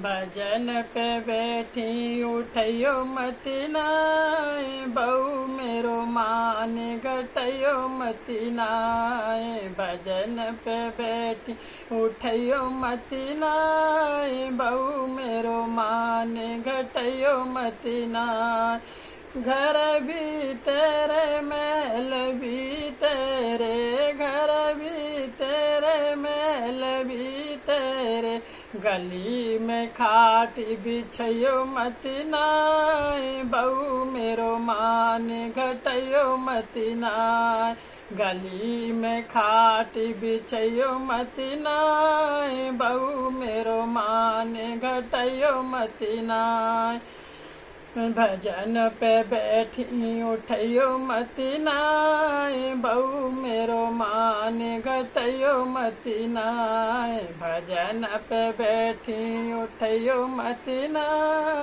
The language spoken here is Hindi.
भजन पे बैठी उठियो मत नाय, बहू मेरो मान घटयो मत नाय। भजन पे बैठी उठियो मत नाय, बहू मेरो मान घटयो मत नाय। घर भी तेरे महल भी तेरे, घर भी तेरे महल भी तेरे। गली में खाट बिछयो मत नाय, बहू मेरो मान घटयो मत नाय। गली में खाट बिछयो मत नाय, बहू मेरो मान घटयो मत नाय। भजन पे बैठी उठियो मत नाय, बहू मेरो मान घटयो मत नाय। भजन पे बैठी उठियो मत नाय।